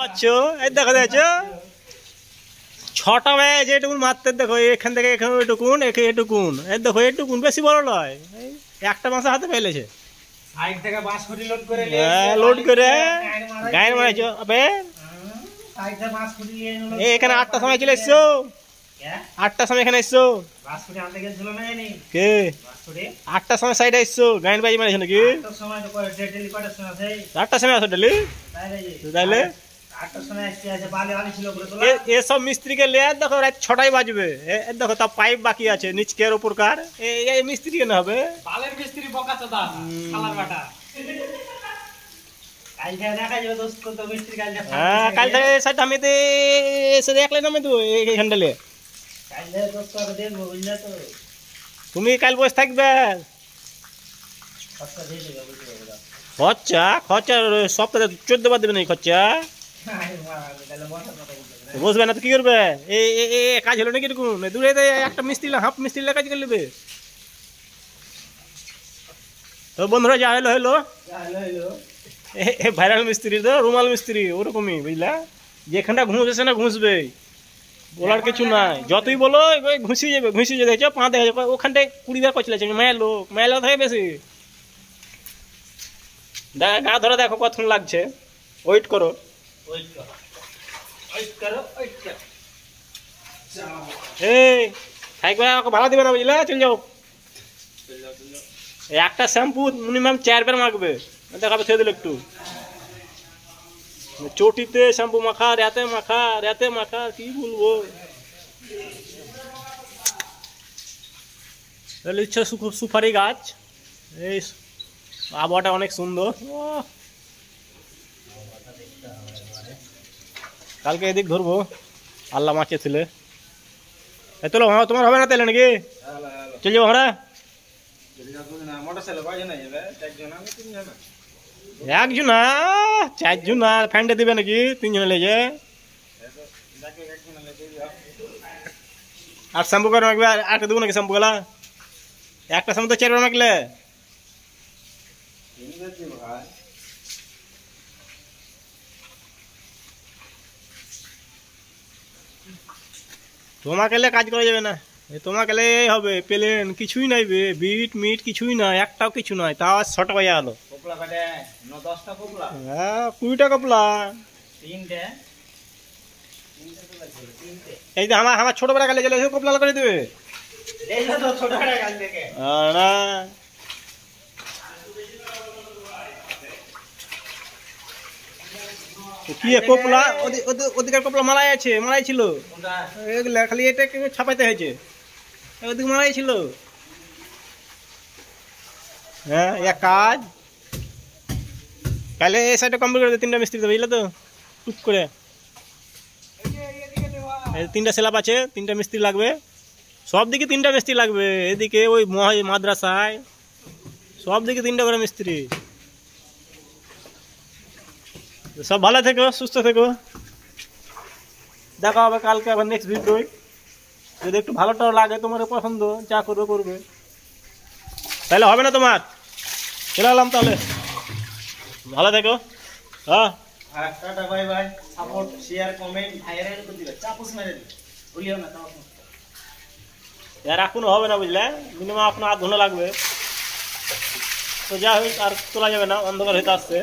পাচ্ছো এই দেখো দেখছো ছটা ম্যাচ এটুকুন মারতে দেখো এখান থেকে এখানে এটুকুন এটুকুন এই দেখো এটুকুন বেশি বড় নয় একটা মাছ হাতে ফেলেছে সাইড থেকে বাঁশ খুঁটি লোড করে লোড করে গায়ের মারাইছো আবে সাইড থেকে বাঁশ খুঁটি নিয়ে নিল এখানে 8টার সময় চলে এসছো 8টার সময় এখানে এসছো বাঁশ খুঁটি আনতে গেছিল না জানি কে বাঁশ খুঁটি 8টার সময় সাইডে এসছো গায়ের বাজি মারাইছো নাকি 8টার সময় তো ডেলি কটার সময় আছে 8টার সময় আসো ডেলি তাইলে 8টার সময় আছে বালি আলি ছিল বলে তোলা এসব মিস্ত্রিকে লে দেখো রাত 6টায় বাজবে দেখো তা পাইপ বাকি আছে নিচকের উপর কার এই মিস্ত্রি কেন হবে বালের মিস্ত্রি বকাচোদা শালার বেটা কাল থেকে দেখা যাবে দোস্ত তো মিস্ত্রি কাল থেকে কাল থেকে সাইড আমি তো এসে দেখলে না আমি তো এই হ্যান্ডেলে কাল থেকে দোস্ত আগে দেখবো বুঝলে তো তুমি কাল বসে থাকবে খরচা দিয়ে দেবে বুঝলে খরচা খরচা সপ্তাহে 14 বার দেবে না খরচা বসবে না তো কি করবে কাজ হলো নাকি এরকম দূরে একটা মিস্ত্রি হাফ মিস্ত্রি কাজ করে নেবে তো বন্ধুরা যা হলো হলো ভাইরাল মিস্ত্রি তো রুমাল মিস্ত্রি ওরকমই বুঝলা যেখানটা ঘুষেছে না ঘুষবে বলার কিছু নাই যতই বলো ঘুষিয়ে যাবে দেখছো পা দেখা যাবে ওখানটায় 20 বার কচলেছে মায়ের লোক থাকে বেশি গা ধরে দেখো কতক্ষণ লাগছে ওয়েট করো ভালো দিবে না বুঝলে চলে যাও একটা শ্যাম্পু মিনিমাম 4 বার মাখবে দেখাবে ছেড়ে দিল একটু চটিতে শ্যাম্পু মাখা রাতে মাখা কি বলবো ইচ্ছা সুপারি গাছ এই আবহাওয়াটা অনেক সুন্দর কালকে এদিক ধরবো আল্লাহ মাছে ছিলে চলো তোমার হবে না তাহলে নাকি চলে যাবো আমরা একজন না 4 জন আর ফ্যান্ডে দিবে নাকি 3 জন লেগে আর শ্যাম্পু করে মাখবে আর দেবো নাকি শ্যাম্পু গেলা একটা শ্যাম্পু তো 4 বার মাখলে তোমাকে কাজ করা যাবে না তোমাকে হবে প্লেন কিছুই নাই বিট মিট কিছুই নাই একটাও কিছু নাই তাও 6টা বাজে আলো 20টা কপলা এই যে আমার ছোটবেলা কালে গেলে কপলা করে দেবে কি কপলা ওদিকের কপলা মারাই ছিল খালি এটা ছাপাইতে হয়েছে ওদিকে মারাই ছিল হ্যাঁ এক কাজ কালে এই সাইডে কমপ্লিট করে 3টা মিস্ত্রি বুঝলে তো টুক করে 3টা স্ল্যাব আছে 3টা মিস্ত্রি লাগবে সব দিকে 3টা মিস্ত্রি লাগবে এদিকে ওই মাদ্রাসায় সব দিকে 3টা করে মিস্ত্রি সব ভালো থেকো সুস্থ থেকো দেখা হবে কালকে আবার নেক্সট ভিডিও যদি একটু ভালোটা লাগে তোমার পছন্দ যা করবে তাহলে হবে না তোমার চলে এলাম তাহলে ভালো থেকো হ্যাঁ tata bye bye support share comment viral করে দিবে চাপুস মেরে দিবে ভুলিও না তাও यार এখনো হবে না বুঝলে মিনিমাম এখনো আধ ঘন্টা লাগবে তো যা হোক আর তোলা যাবে না অন্ধকার হইতে আসছে